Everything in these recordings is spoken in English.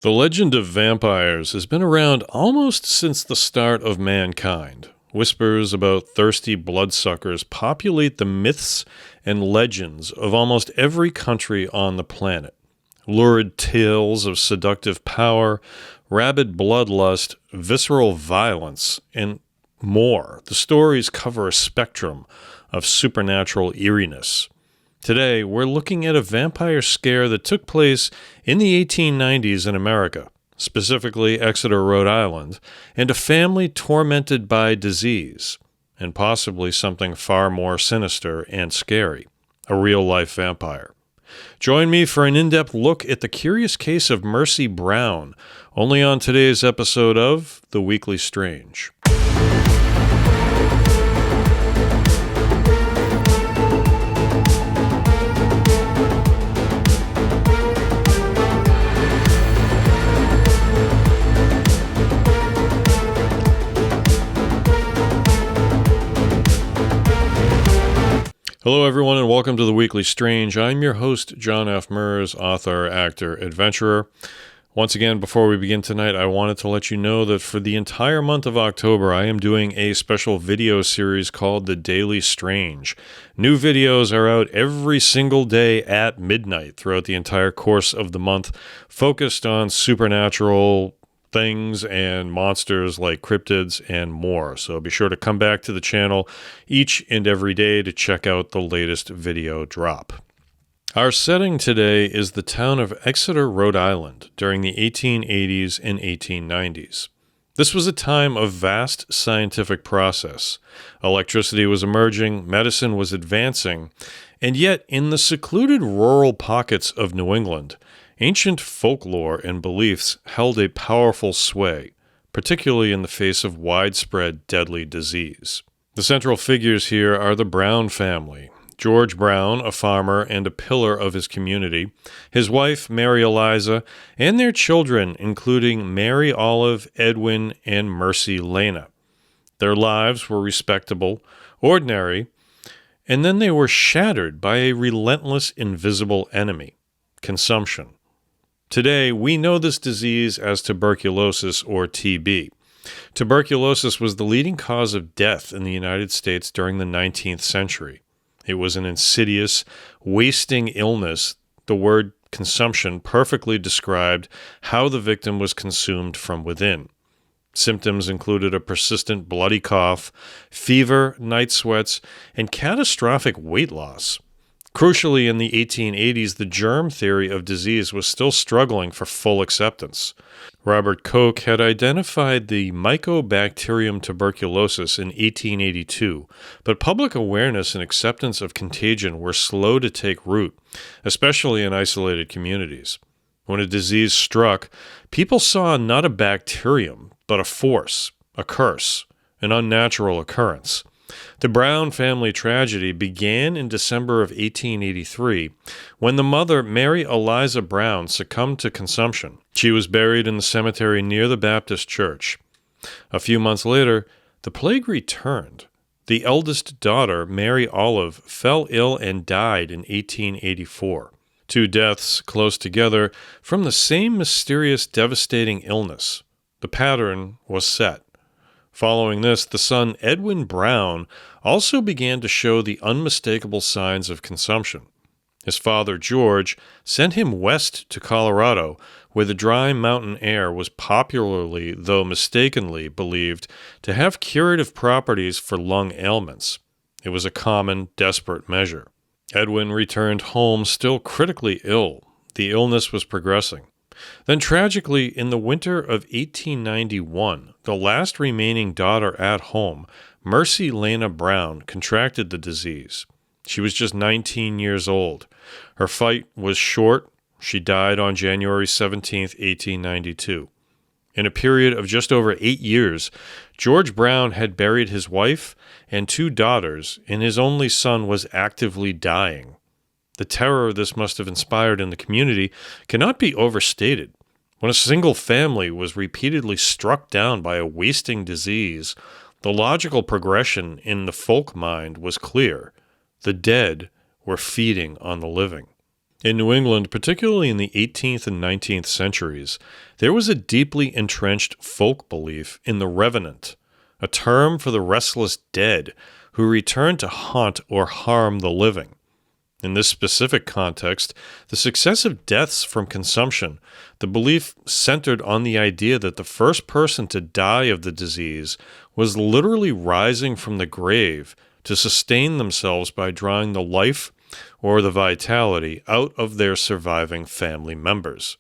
The legend of vampires has been around almost since the start of mankind. Whispers about thirsty bloodsuckers populate the myths and legends of almost every country on the planet. Lurid tales of seductive power, rabid bloodlust, visceral violence, and more. The stories cover a spectrum of supernatural eeriness. Today, we're looking at a vampire scare that took place in the 1890s in America, specifically Exeter, Rhode Island, and a family tormented by disease, and possibly something far more sinister and scary, a real-life vampire. Join me for an in-depth look at the curious case of Mercy Brown, only on today's episode of The Weekly Strange. Hello, everyone, and welcome to The Weekly Strange. I'm your host, John F. Mers, author, actor, adventurer. Once again, before we begin tonight, I wanted to let you know that for the entire month of October, I am doing a special video series called The Daily Strange. New videos are out every single day at midnight throughout the entire course of the month, focused on supernatural things and monsters like cryptids and more. So be sure to come back to the channel each and every day to check out the latest video drop. Our setting today is the town of Exeter, Rhode Island during the 1880s and 1890s. This was a time of vast scientific process. Electricity was emerging, medicine was advancing, and yet in the secluded rural pockets of New England, ancient folklore and beliefs held a powerful sway, particularly in the face of widespread deadly disease. The central figures here are the Brown family. George Brown, a farmer and a pillar of his community, his wife, Mary Eliza, and their children, including Mary Olive, Edwin, and Mercy Lena. Their lives were respectable, ordinary, and then they were shattered by a relentless, invisible enemy: consumption. Today, we know this disease as tuberculosis, or TB. Tuberculosis was the leading cause of death in the United States during the 19th century. It was an insidious, wasting illness. The word consumption perfectly described how the victim was consumed from within. Symptoms included a persistent bloody cough, fever, night sweats, and catastrophic weight loss. Crucially, in the 1880s, the germ theory of disease was still struggling for full acceptance. Robert Koch had identified the Mycobacterium tuberculosis in 1882, but public awareness and acceptance of contagion were slow to take root, especially in isolated communities. When a disease struck, people saw not a bacterium, but a force, a curse, an unnatural occurrence. The Brown family tragedy began in December of 1883 when the mother, Mary Eliza Brown, succumbed to consumption. She was buried in the cemetery near the Baptist church. A few months later, the plague returned. The eldest daughter, Mary Olive, fell ill and died in 1884. Two deaths close together from the same mysterious, devastating illness. The pattern was set. Following this, the son Edwin Brown also began to show the unmistakable signs of consumption. His father, George, sent him west to Colorado, where the dry mountain air was popularly, though mistakenly, believed to have curative properties for lung ailments. It was a common, desperate measure. Edwin returned home still critically ill. The illness was progressing. Then tragically, in the winter of 1891, the last remaining daughter at home, Mercy Lena Brown, contracted the disease. She was just 19 years old. Her fight was short. She died on January 17, 1892. In a period of just over 8 years, George Brown had buried his wife and two daughters, and his only son was actively dying. The terror this must have inspired in the community cannot be overstated. When a single family was repeatedly struck down by a wasting disease, the logical progression in the folk mind was clear. The dead were feeding on the living. In New England, particularly in the 18th and 19th centuries, there was a deeply entrenched folk belief in the revenant, a term for the restless dead who return to haunt or harm the living. In this specific context, the successive deaths from consumption, the belief centered on the idea that the first person to die of the disease was literally rising from the grave to sustain themselves by drawing the life or the vitality out of their surviving family members.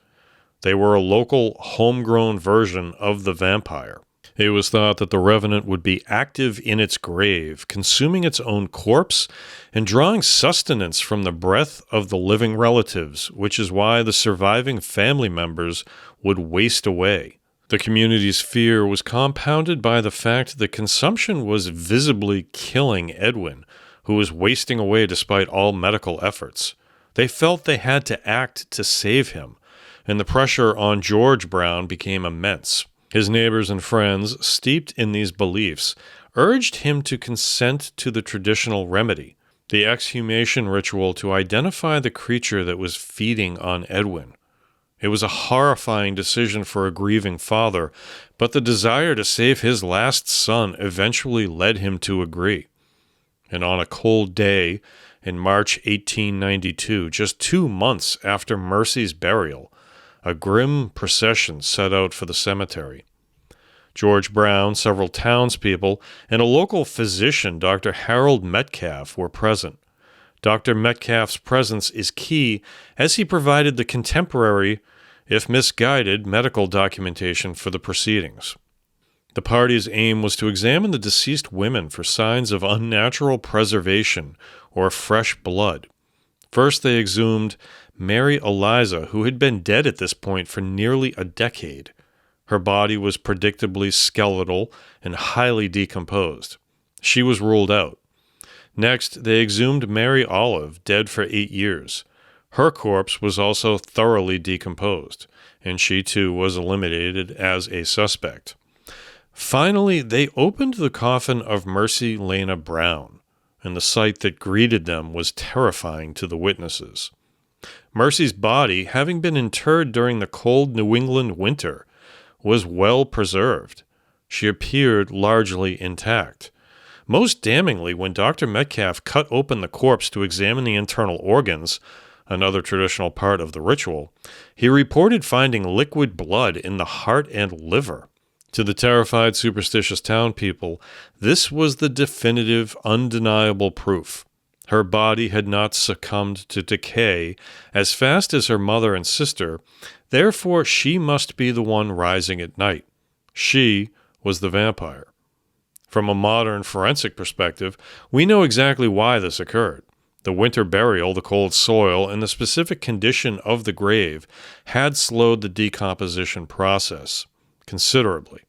They were a local, homegrown version of the vampire. It was thought that the revenant would be active in its grave, consuming its own corpse and drawing sustenance from the breath of the living relatives, which is why the surviving family members would waste away. The community's fear was compounded by the fact that consumption was visibly killing Edwin, who was wasting away despite all medical efforts. They felt they had to act to save him, and the pressure on George Brown became immense. His neighbors and friends, steeped in these beliefs, urged him to consent to the traditional remedy, the exhumation ritual to identify the creature that was feeding on Edwin. It was a horrifying decision for a grieving father, but the desire to save his last son eventually led him to agree. And on a cold day in March 1892, just 2 months after Mercy's burial, a grim procession set out for the cemetery. George Brown, several townspeople, and a local physician, Dr. Harold Metcalf, were present. Dr. Metcalf's presence is key as he provided the contemporary, if misguided, medical documentation for the proceedings. The party's aim was to examine the deceased women for signs of unnatural preservation or fresh blood. First, they exhumed Mary Eliza, who had been dead at this point for nearly a decade. Her body was predictably skeletal and highly decomposed. She was ruled out. Next, they exhumed Mary Olive, dead for 8 years. Her corpse was also thoroughly decomposed, and she too was eliminated as a suspect. Finally, they opened the coffin of Mercy Lena Brown, and the sight that greeted them was terrifying to the witnesses. Mercy's body, having been interred during the cold New England winter, was well preserved. She appeared largely intact. Most damningly, when Dr. Metcalf cut open the corpse to examine the internal organs, another traditional part of the ritual, he reported finding liquid blood in the heart and liver. To the terrified, superstitious town people, this was the definitive, undeniable proof. Her body had not succumbed to decay as fast as her mother and sister, therefore she must be the one rising at night. She was the vampire. From a modern forensic perspective, we know exactly why this occurred. The winter burial, the cold soil, and the specific condition of the grave had slowed the decomposition process considerably.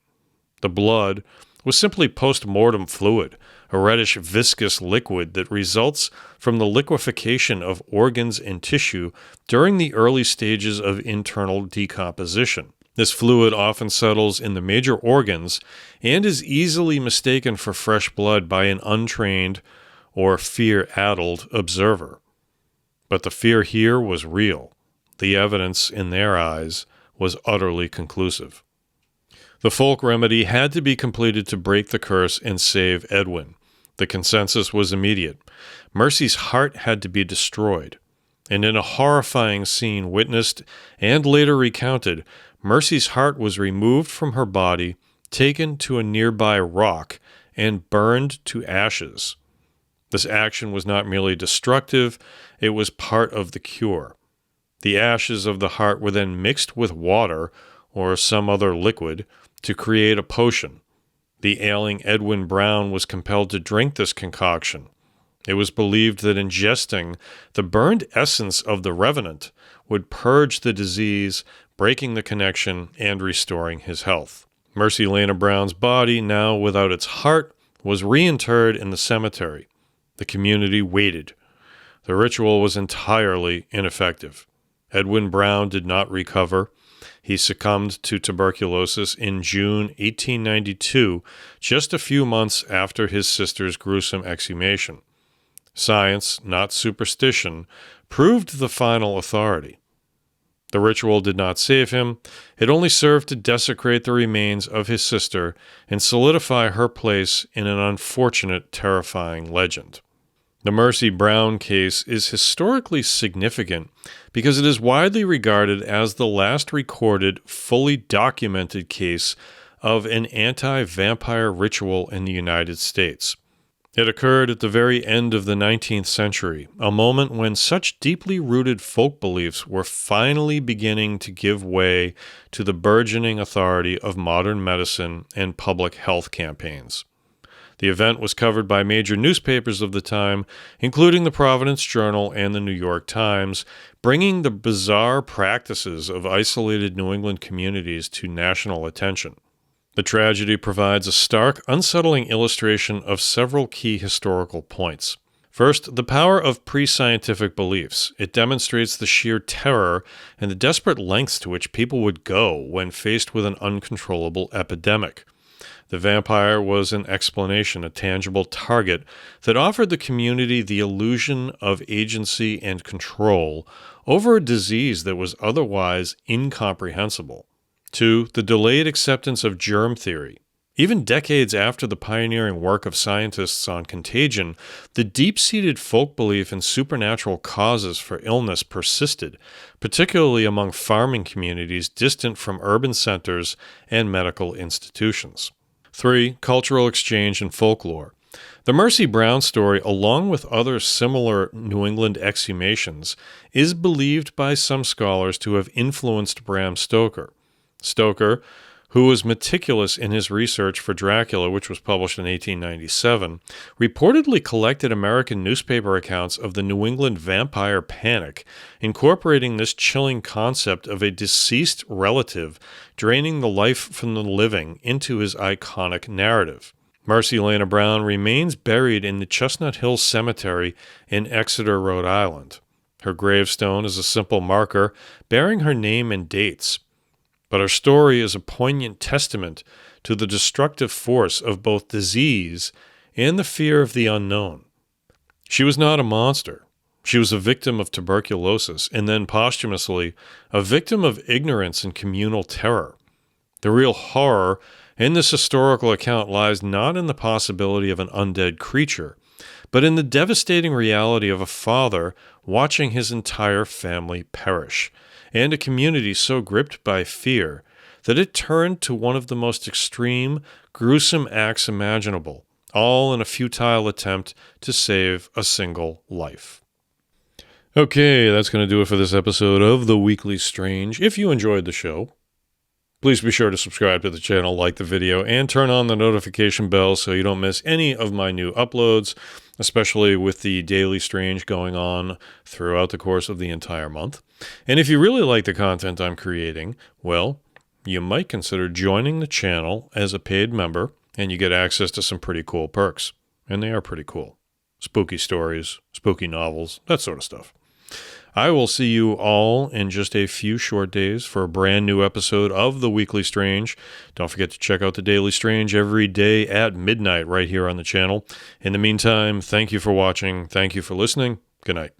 The blood was simply post-mortem fluid, a reddish viscous liquid that results from the liquefaction of organs and tissue during the early stages of internal decomposition. This fluid often settles in the major organs and is easily mistaken for fresh blood by an untrained or fear-addled observer. But the fear here was real. The evidence, in their eyes, was utterly conclusive. The folk remedy had to be completed to break the curse and save Edwin. The consensus was immediate. Mercy's heart had to be destroyed. And in a horrifying scene witnessed and later recounted, Mercy's heart was removed from her body, taken to a nearby rock, and burned to ashes. This action was not merely destructive, it was part of the cure. The ashes of the heart were then mixed with water or some other liquid to create a potion. The ailing Edwin Brown was compelled to drink this concoction. It was believed that ingesting the burned essence of the revenant would purge the disease, breaking the connection and restoring his health. Mercy Lena Brown's body, now without its heart, was reinterred in the cemetery. The community waited. The ritual was entirely ineffective. Edwin Brown did not recover. He succumbed to tuberculosis in June 1892, just a few months after his sister's gruesome exhumation. Science, not superstition, proved the final authority. The ritual did not save him. It only served to desecrate the remains of his sister and solidify her place in an unfortunate, terrifying legend. The Mercy Brown case is historically significant because it is widely regarded as the last recorded, fully documented case of an anti-vampire ritual in the United States. It occurred at the very end of the 19th century, a moment when such deeply rooted folk beliefs were finally beginning to give way to the burgeoning authority of modern medicine and public health campaigns. The event was covered by major newspapers of the time, including the Providence Journal and the New York Times, bringing the bizarre practices of isolated New England communities to national attention. The tragedy provides a stark, unsettling illustration of several key historical points. First, the power of pre-scientific beliefs. It demonstrates the sheer terror and the desperate lengths to which people would go when faced with an uncontrollable epidemic. The vampire was an explanation, a tangible target that offered the community the illusion of agency and control over a disease that was otherwise incomprehensible. 2. The delayed acceptance of germ theory. Even decades after the pioneering work of scientists on contagion, the deep-seated folk belief in supernatural causes for illness persisted, particularly among farming communities distant from urban centers and medical institutions. 3. Cultural exchange and folklore. The Mercy Brown story, along with other similar New England exhumations, is believed by some scholars to have influenced Bram Stoker. Stoker, who was meticulous in his research for Dracula, which was published in 1897, reportedly collected American newspaper accounts of the New England vampire panic, incorporating this chilling concept of a deceased relative draining the life from the living into his iconic narrative. Mercy Lena Brown remains buried in the Chestnut Hill Cemetery in Exeter, Rhode Island. Her gravestone is a simple marker bearing her name and dates. But her story is a poignant testament to the destructive force of both disease and the fear of the unknown. She was not a monster. She was a victim of tuberculosis, and then posthumously, a victim of ignorance and communal terror. The real horror in this historical account lies not in the possibility of an undead creature, but in the devastating reality of a father watching his entire family perish, and a community so gripped by fear that it turned to one of the most extreme, gruesome acts imaginable, all in a futile attempt to save a single life. Okay, that's going to do it for this episode of The Weekly Strange. If you enjoyed the show, please be sure to subscribe to the channel, like the video, and turn on the notification bell so you don't miss any of my new uploads, especially with the Daily Strange going on throughout the course of the entire month. And if you really like the content I'm creating, well, you might consider joining the channel as a paid member, and you get access to some pretty cool perks. And they are pretty cool. Spooky stories, spooky novels, that sort of stuff. I will see you all in just a few short days for a brand new episode of The Weekly Strange. Don't forget to check out The Daily Strange every day at midnight right here on the channel. In the meantime, thank you for watching. Thank you for listening. Good night.